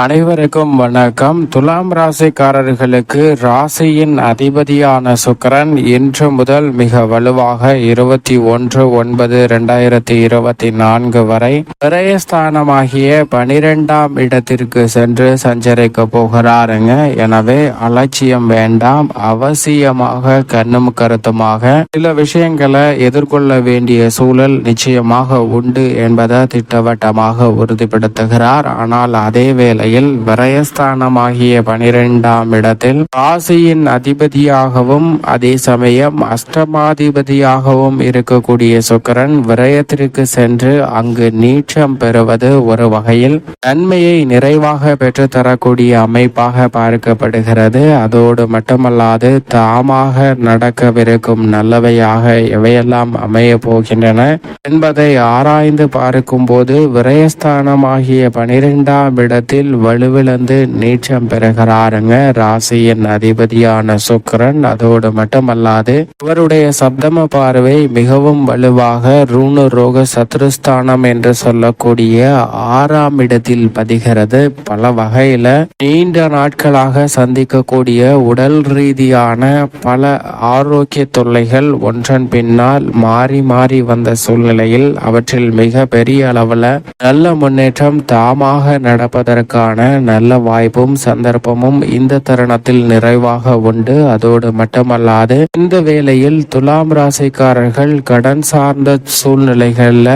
அனைவருக்கும் வணக்கம். துலாம் ராசிக்காரர்களுக்கு ராசியின் அதிபதியான சுக்கிரன் இன்று முதல் மிக வலுவாக 21/9/2024 வரை விரயஸ்தானமாகிய 12ஆம் இடத்திற்கு சென்று சஞ்சரிக்க போகிறாருங்க. எனவே அலட்சியம் வேண்டாம். அவசியமாக கண்ணும் கருத்துமாக சில விஷயங்களை எதிர்கொள்ள வேண்டிய சூழல் நிச்சயமாக உண்டு என்பதை திட்டவட்டமாக உறுதிப்படுத்துகிறார். ஆனால் அதே வேளை விரயஸ்தானமாகிய 12ஆம் இடத்தில் ராசியின் அதிபதியாகவும் அதே சமயம் அஷ்டமாதிபதியாகவும் இருக்கக்கூடிய சுக்கிரன் விரயத்திற்கு சென்று அங்கு நீச்சம் பெறுவது ஒரு வகையில் நன்மையை நிறைவாக பெற்றுத்தரக்கூடிய அமைப்பாக பார்க்கப்படுகிறது. அதோடு மட்டுமல்லாது தாமாக நடக்கவிருக்கும் நல்லவையாக எவையெல்லாம் அமைய போகின்றன என்பதை ஆராய்ந்து பார்க்கும் போது விரயஸ்தானமாகிய 12ஆம் இடத்தில் வலுவிழந்து நீச்சம் பெறுகிறாருங்க ராசியின் அதிபதியான சுக்கிரன். அதோடு மட்டுமல்லாது இவருடைய சப்தம பார்வை மிகவும் வலுவாக ரூணு ரோக சத்ருஸ்தானம் என்று சொல்லக்கூடிய 6ஆம் இடத்தில் பதிகிறது. பல வகையில நீண்ட நாட்களாக சந்திக்கக்கூடிய உடல் ரீதியான பல ஆரோக்கிய தொல்லைகள் ஒன்றன் பின்னால் மாறி மாறி வந்த சூழ்நிலையில் அவற்றில் மிக பெரிய அளவுல நல்ல முன்னேற்றம் தாமாக நடப்பதற்கான நல்ல வாய்ப்பும் சந்தர்ப்பமும் இந்த தருணத்தில் நிறைவாக உண்டு. அதோடு மட்டுமல்லாது இந்த வேளையில் துலாம் ராசிக்காரர்கள் கடன் சார்ந்த சூழ்நிலைகள்ல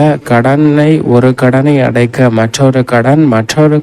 ஒரு கடனை அடைக்க மற்றொரு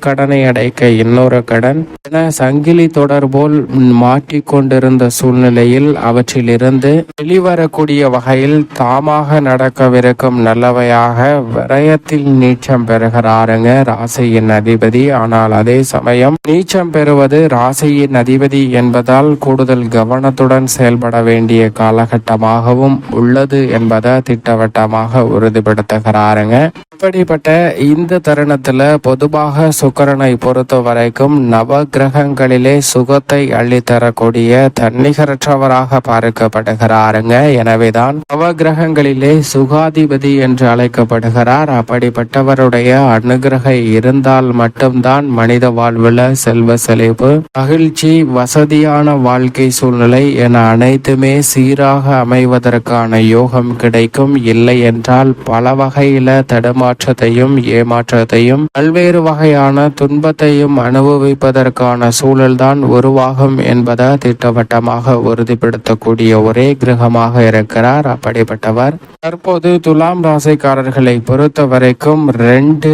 கடனை அடைக்க இன்னொரு கடன் என சங்கிலி தொடர் போல் மாட்டிக்கொண்டிருந்த சூழ்நிலையில் அவற்றிலிருந்து வெளிவரக்கூடிய வகையில் தாமாக நடக்கவிருக்கும் நல்லவையாக விரயத்தில் நீச்சம் பெறுகிறாருங்க ராசியின் அதிபதி. ஆனால் அதே சமயம் நீச்சம் பெறுவது ராசியின் அதிபதி என்பதால் கூடுதல் கவனத்துடன் செயல்பட வேண்டிய காலகட்டமாகவும் உள்ளது என்பதை திட்டவட்டமாக உறுதிப்படுத்துகிறாருங்க. இப்படிப்பட்ட இந்த தருணத்துல பொதுவாக சுக்கிரனை பொறுத்த வரைக்கும் நவ கிரகங்களிலே சுகத்தை அள்ளித்தரக்கூடிய தன்னிகரற்றவராக பார்க்கப்படுகிறாருங்க. எனவேதான் நவ கிரகங்களிலே சுகாதிபதி என்று அழைக்கப்படுகிறார். அப்படிப்பட்டவருடைய அனுகிரக இருந்தால் மட்டும்தான் மனித வாழ்வுல செல்வ செழிப்பு, மகிழ்ச்சி, வசதியான வாழ்க்கை சூழ்நிலை என அனைத்துமே சீராக அமைவதற்கான யோகம் கிடைக்கும். இல்லை என்றால் பல வகையில தடுமாற்றத்தையும் ஏமாற்றத்தையும் பல்வேறு வகையான துன்பத்தையும் அனுபவிப்பதற்கான சூழல்தான் உருவாகும் என்பதை திட்டவட்டமாக உறுதிப்படுத்தக்கூடிய ஒரே கிரகமாக இருக்கிறார். அப்படிப்பட்டவர் தற்போது துலாம் ராசிக்காரர்களை பொறுத்த வரைக்கும் 2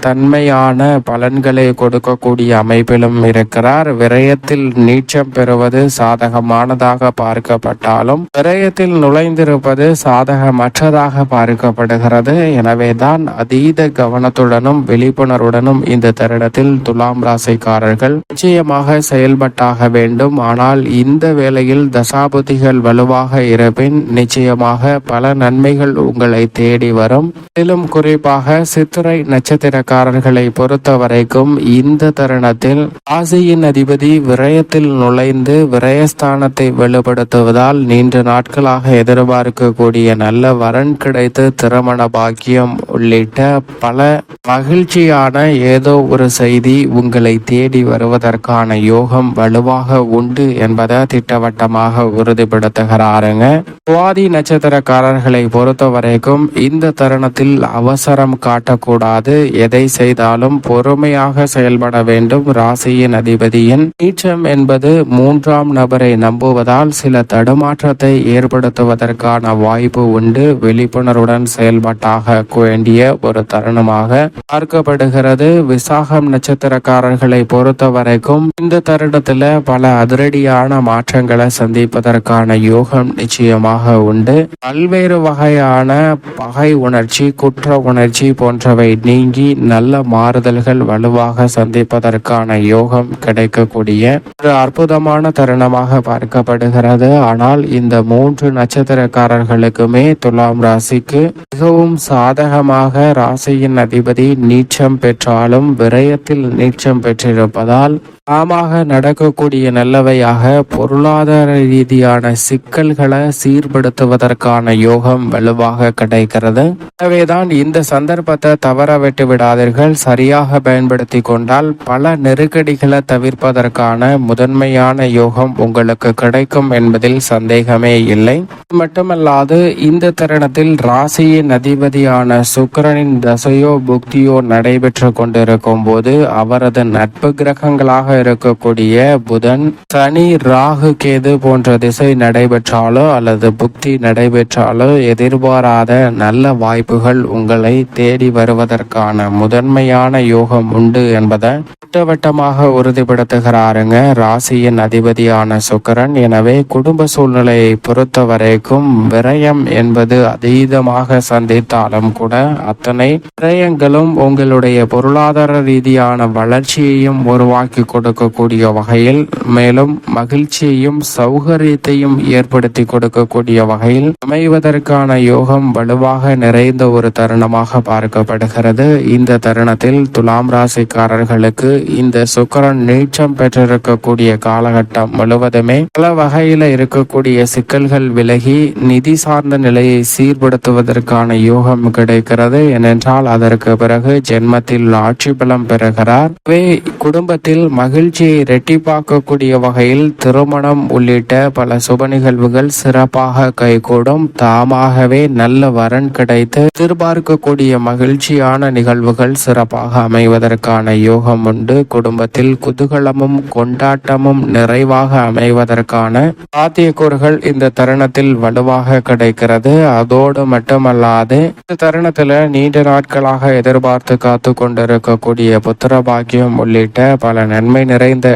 தன்மையான பலன்களை கொடுக்கக்கூடிய அமைப்பிலும் இருக்கிறார். விரயத்தில் நீச்சம் பெறுவது சாதகமானதாக பார்க்கப்பட்டாலும் விரயத்தில் நுழைந்திருப்பது சாதகமற்றதாக பார்க்கப்படுகிறது. எனவேதான் அதீத கவனத்துடனும் விழிப்புணர்வுடனும் இந்த தருணத்தில் துலாம் ராசிக்காரர்கள் நிச்சயமாக செயல்பட்டாக வேண்டும். ஆனால் இந்த வேளையில் தசாபுதிகள் வலுவாக இருப்பின் நிச்சயமாக பல நன்மைகள் உங்களை தேடி வரும். மேலும் குறிப்பாக சித்திரை நட்சத்திரக்காரர்களை பொறுத்த வரைக்கும் இந்த தருணத்தில் ராசியின் அதிபதி விரயத்தில் நுழைந்து விரயஸ்தானத்தை வெளிப்படுத்துவதால் நீண்ட நாட்களாக எதிர்பார்க்கக்கூடிய நல்ல வரன் கிடைத்து திருமண பாக்கியம் உள்ளிட்ட பல மகிழ்ச்சியான ஏதோ ஒரு செய்தி உங்களை தேடி வருவதற்கான யோகம் வலுவாக உண்டு என்பதை திட்டவட்டமாக உறுதிப்படுத்துகிறாருங்க. சுவாதி நட்சத்திரக்காரர்களை பொறுத்த வரைக்கும் இந்த தருணத்தில் அவசரம் காட்டக்கூடாது. எதை செய்தாலும் பொறுமையாக செயல்பட வேண்டும். ராசியின் அதிபதியின் நீச்சம் என்பது 3ஆம் நபரை நம்புவதால் சில தடுமாற்றத்தை ஏற்படுத்துவதற்கான வாய்ப்பு உண்டு. விழிப்புணர்வுடன் செயல்பட்டாக வேண்டிய ஒரு தருணமாக பார்க்கப்படுகிறது. விசாகம் நட்சத்திரக்காரர்களை பொறுத்த வரைக்கும் இந்த தருணத்துல பல அதிரடியான மாற்றங்களை சந்திப்பதற்கான யோகம் நிச்சயமாக உண்டு. பல்வேறு வகையான பகை உணர்ச்சி, குற்ற உணர்ச்சி போன்றவை நீங்கி நல்ல மாறுதல்கள் வலுவாக சந்திப்பதற்கான யோகம் கிடைக்கக்கூடிய ஒரு அற்புதமான தருணமாக பார்க்கப்படுகிறது. ஆனால் இந்த 3 நட்சத்திரக்காரர்களுக்குமே துலாம் ராசிக்கு மிகவும் சாதகமாக ராசியின் அதிபதி நீச்சம் பெற்றாலும் விரயத்தில் நீச்சம் பெற்றிருப்பதால் தாமாக நடக்கக்கூடிய நல்லவையாக பொருளாதார ரீதியான சிக்கல்களை சீர்படுத்துவதற்கான யோகம் வலுவாக கிடைக்கிறது. எனவேதான் இந்த சந்தர்ப்பத்தை தவற விட்டு விடாதீர்கள். சரியாக பயன்படுத்தி கொண்டால் பல நெருக்கடிகளை தவிர்ப்பதற்கான முதன்மையான யோகம் உங்களுக்கு கிடைக்கும் என்பதில் சந்தேகமே இல்லை. மட்டுமல்லாது இந்த தருணத்தில் ராசியின் அதிபதியான சுக்கிரனின் தசையோ புக்தியோ நடைபெற்று கொண்டிருக்கும் போது அவரது நட்பு கிரகங்களாக இருக்கக்கூடிய புதன், சனி, ராகு, கேது போன்ற திசை நடைபெற்றாலோ அல்லது புக்தி நடைபெற்றாலோ எதிர்பாராத நல்ல வாய்ப்புகள் உங்களை தேடி வருவதற்கான முதன்மையான யோகம் உண்டு என்பதை திட்டவட்டமாக உறுதிப்படுத்துகிறாருங்க ராசியின் அதிபதியான சுக்கிரன். எனவே குடும்ப சூழ்நிலையை பொறுத்த வரைக்கும் விரயம் என்பது அதீதமாக சந்தித்தாலும் கூட அத்தனை விரயங்களும் உங்களுடைய பொருளாதார ரீதியான வளர்ச்சியையும் உருவாக்கி கொடுக்கக்கூடிய வகையில், மேலும் மகிழ்ச்சியையும் சௌகரியத்தையும் ஏற்படுத்தி கொடுக்கக்கூடிய வகையில் அமைவதற்கான யோகம் வலுவாக நிறைந்த ஒரு தருணமாக பார்க்கப்படுகிறது. இந்த தருணத்தில் துலாம் ராசிக்காரர்களுக்கு இந்த சுக்கிரன் நீச்சம் பெற்றிருக்கக்கூடிய காலகட்டம் முழுவதுமே பல வகையில இருக்கக்கூடிய சிக்கல்கள் விலகி நிதி சார்ந்த நிலையை சீர்படுத்துவதற்கான யோகம் கிடைக்கிறது. ஏனென்றால் அதற்கு பிறகு ஜென்மத்தில் ஆட்சி பலம் பெறுகிறார். குடும்பத்தில் மகிழ்ச்சியை இரட்டிப்பாக்கக்கூடிய வகையில் திருமணம் உள்ளிட்ட பல சுப நிகழ்வுகள் சிறப்பாக கைகூடும். தாமாகவே நல்ல வரன் கிடைத்து எதிர்பார்க்கக்கூடிய மகிழ்ச்சியான நிகழ்வுகள் சிறப்பாக அமைவதற்கான யோகம் உண்டு. குடும்பத்தில் குதூகலமும் கொண்டாட்டமும் நிறைவாக அமைவதற்கான சாத்தியக்கூறுகள் இந்த தருணத்தில் வலுவாக கிடைக்கிறது. அதோடு மட்டுமல்லாது இந்த தருணத்தில் நீண்ட நாட்களாக எதிர்பார்த்து காத்து கொண்டிருக்கக்கூடிய புத்திர பாக்கியம் உள்ளிட்ட பல நன்மை நிறைந்த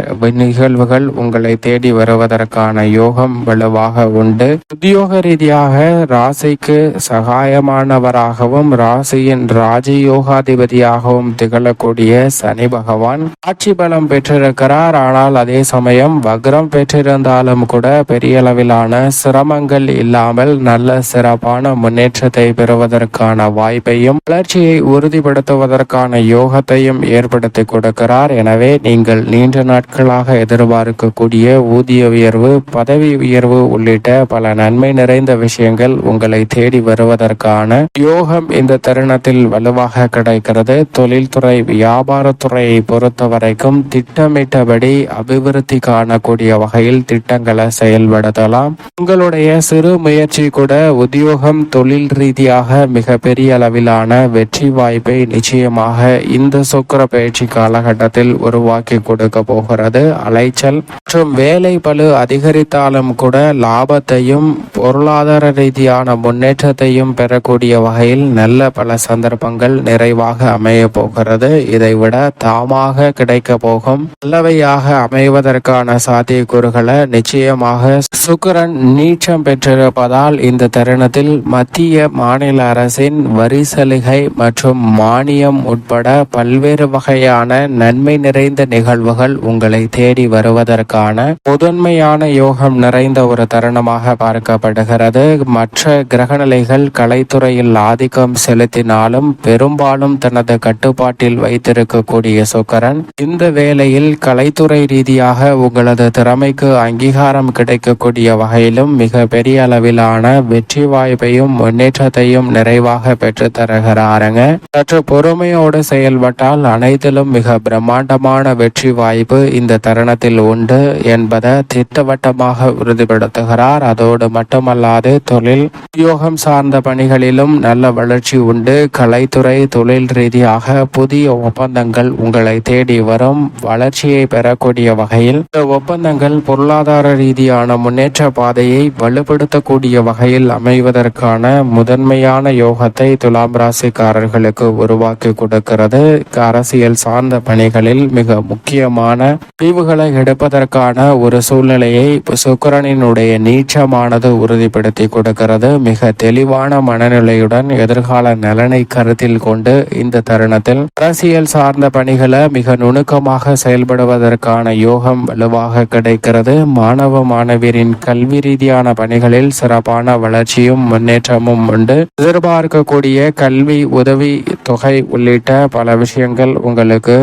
நிகழ்வுகள் உங்களை தேடி வருவதற்கான யோகம் வலுவாக உண்டு. உத்தியோக ரீதியாக ராசிக்கு சகாயமானவராகவும் ராசியின் ராஜயோகாதிபதியாகவும் திகழக்கூடிய சனி பகவான் ஆட்சி பலம் பெற்றிருக்கிறார். ஆனால் அதே சமயம் வக்ரம் பெற்றிருந்தாலும் கூட பெரிய அளவிலான சிரமங்கள் இல்லாமல் நல்ல சிறப்பான முன்னேற்றத்தை பெறுவதற்கான வாய்ப்பையும் வளர்ச்சியை உறுதிப்படுத்துவதற்கான யோகத்தையும் ஏற்படுத்தி கொடுக்கிறார். எனவே நீங்கள் நீண்ட நாட்களாக எதிர்பார்க்கக்கூடிய ஊதிய உயர்வு, பதவி உயர்வு உள்ளிட்ட பல நன்மை நிறைந்த விஷயங்கள் உங்களை தேடி வருவதற்கான யோகம் இந்த தருணத்தில் வலுவாக கிடைக்கிறது. தொழில்துறை, வியாபாரத்துறையை பொறுத்த வரைக்கும் திட்டமிட்டபடி அபிவிருத்தி காணக்கூடிய வகையில் திட்டங்களை செயல்படுத்தலாம். உங்களுடைய சிறு முயற்சி கூட உத்தியோகம், தொழில் ரீதியாக மிக பெரிய அளவிலான வெற்றி வாய்ப்பை நிச்சயமாக இந்த சுக்கிர பயிற்சி காலகட்டத்தில் உருவாக்கி கொடுக்க போகிறது. அலைச்சல் மற்றும் வேலை பளு அதிகரித்தாலும் கூட லாபத்தையும் பொருளாதார ரீதியான முன்னேற்றத்தையும் பெறக்கூடிய வகையில் நல்ல பல சந்தர்ப்பங்கள் நிறைவாக அமைய போகிறது. இதைவிட தாமாக கிடைக்க போகும் நல்லவையாக அமைவதற்கான சாத்தியக்கூறுகளை நிச்சயமாக சுக்கிரன் நீச்சம் பெற்றிருப்பதால் இந்த தருணத்தில் மத்திய மாநில அரசின் வரி சலுகை மற்றும் மானியம் உட்பட பல்வேறு வகையான நன்மை நிறைந்த நிகழ்வுகள் உங்களை தேடி வருவதற்கான முதன்மையான யோகம் நிறைந்த ஒரு தருணமாக பார்க்கப்படுகிறது. மற்ற கிரகநிலைகள் கலைத்துறையில் ஆதிக்கம் செலுத்தினாலும் பெரும்பாலும் தனது கட்டுப்பாட்டில் வைத்திருக்கக்கூடிய சுக்கிரன் இந்த வேளையில் கலைத்துறை ரீதியாக உங்களது திறமைக்கு அங்கீகாரம் கிடைக்கக்கூடிய வகையிலும் மிக பெரிய அளவிலான வெற்றி வாய்ப்பையும் முன்னேற்றத்தையும் நிறைவாக பெற்று தருகிறாருங்க. சற்று பொறுமையோடு செயல்பட்டால் அனைத்திலும் மிக பிரம்மாண்டமான வெற்றி வாய்ப்பு இந்த தருணத்தில் உண்டு என்பதை திட்டவட்டமாக உறுதிப்படுத்துகிறார். அதோடு மட்டுமல்லாது தொழில், உத்தியோகம் சார்ந்த பணிகளிலும் நல்ல வளர்ச்சி உண்டு. கலைத்துறை, தொழில் ரீதியாக புதிய ஒப்பந்தங்கள் உங்களை தேடி வரும். வளர்ச்சியை பெறக்கூடிய வகையில் இந்த ஒப்பந்தங்கள் பொருளாதார ரீதியான முன்னேற்ற பாதையை வலுப்படுத்தக்கூடிய வகையில் அமைவதற்கான முதன்மையான யோகத்தை துலாம் ராசிக்காரர்களுக்கு உருவாக்கி கொடுக்கிறது. அரசியல் சார்ந்த பணிகளில் மிக முக்கியமான முடிவுகளை எடுப்பதற்கான ஒரு சூழ்நிலையை சுக்கிரனினுடைய நீச்சமானது உறுதிப்படுத்தி கொடுக்கிறது. மிக தெளிவான மனநிலையுடன் எதிர்கால நலனை கருத்தில் கொண்டு இந்த தருணத்தில் அரசியல் சார்ந்த பணிகளை மிக நுணுக்கமாக செயல்படுவதற்கான யோகம் வலுவாக கிடைக்கிறது. மாணவ மாணவியரின் கல்வி ரீதியான பணிகளில் சிறப்பான வளர்ச்சியும் முன்னேற்றமும் உண்டு. எதிர்பார்க்கக்கூடிய கல்வி உதவி தொகை உள்ளிட்ட பல விஷயங்கள் உங்களுக்கு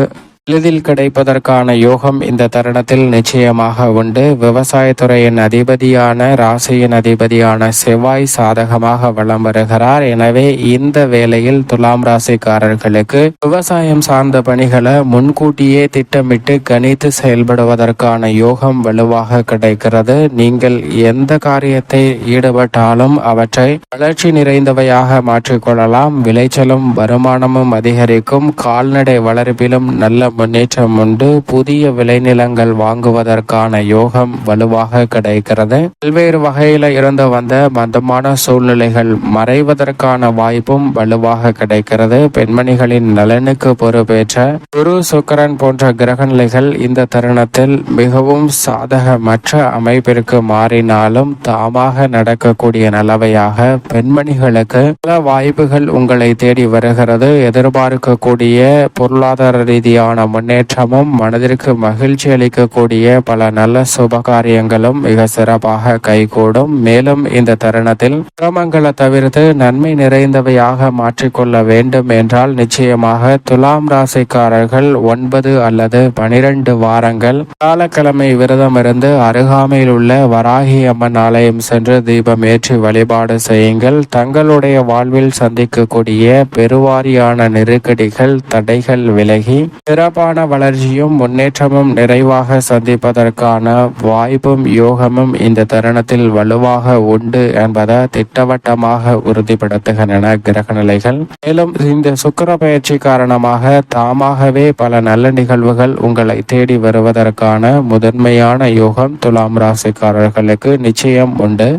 எளிதில் கிடைப்பதற்கான யோகம் இந்த தருணத்தில் நிச்சயமாக உண்டு. விவசாயத்துறையின் அதிபதியான ராசியின் அதிபதியான செவ்வாய் சாதகமாக வலம் வருகிறார். எனவே இந்த வேளையில் துலாம் ராசிக்காரர்களுக்கு விவசாயம் சார்ந்த பணிகளை முன்கூட்டியே திட்டமிட்டு கணித்து செயல்படுவதற்கான யோகம் வலுவாக கிடைக்கிறது. நீங்கள் எந்த காரியத்தை ஈடுபட்டாலும் அவற்றை வளர்ச்சி நிறைந்தவையாக மாற்றிக்கொள்ளலாம். விளைச்சலும் வருமானமும் அதிகரிக்கும். கால்நடை வளர்ப்பிலும் நல்ல முன்னேற்றம் உண்டு. புதிய விளைநிலங்கள் வாங்குவதற்கான யோகம் வலுவாக கிடைக்கிறது. பல்வேறு வகையில இருந்து வந்த மந்தமான சூழ்நிலைகள் மறைவதற்கான வாய்ப்பும் வலுவாக கிடைக்கிறது. பெண்மணிகளின் நலனுக்கு பொறுப்பேற்ற குரு சுக்கிரன் போன்ற கிரகநிலைகள் இந்த தருணத்தில் மிகவும் சாதகமற்ற அமைப்பிற்கு மாறினாலும் தாமாக நடக்கக்கூடிய நல்லவையாக பெண்மணிகளுக்கு பல வாய்ப்புகள் உங்களை தேடி வருகிறது. எதிர்பார்க்கக்கூடிய பொருளாதார ரீதியான முன்னேற்றமும் மனதிற்கு மகிழ்ச்சி அளிக்கக்கூடிய பல நல்ல சுபகாரியங்களும் மிக சிறப்பாக கைகூடும். மேலும் இந்த தருணத்தில் சிரமங்களை தவிர்த்து நன்மை நிறைந்தவையாக மாற்றிக்கொள்ள வேண்டும் என்றால் நிச்சயமாக துலாம் ராசிக்காரர்கள் 9 அல்லது 12 வாரங்கள் காலக்கிழமை விரதம் இருந்து அருகாமையில் உள்ள வராகி அம்மன் ஆலயம் சென்று தீபம் ஏற்றி வழிபாடு செய்யுங்கள். தங்களுடைய வாழ்வில் சந்திக்கக்கூடிய பெருவாரியான நெருக்கடிகள் தடைகள் விலகி சிறப்பான வளர்ச்சியும் முன்னேற்றமும் நிறைவாக சந்திப்பதற்கான வாய்ப்பும் யோகமும் இந்த தருணத்தில் வலுவாக உண்டு என்பதை திட்டவட்டமாக உறுதிப்படுத்துகின்றன கிரகநிலைகள். மேலும் இந்த சுக்கிர பயிற்சி காரணமாக தாமாகவே பல நல்ல நிகழ்வுகள் உங்களை தேடி வருவதற்கான முதன்மையான யோகம் துலாம் ராசிக்காரர்களுக்கு நிச்சயம் உண்டு.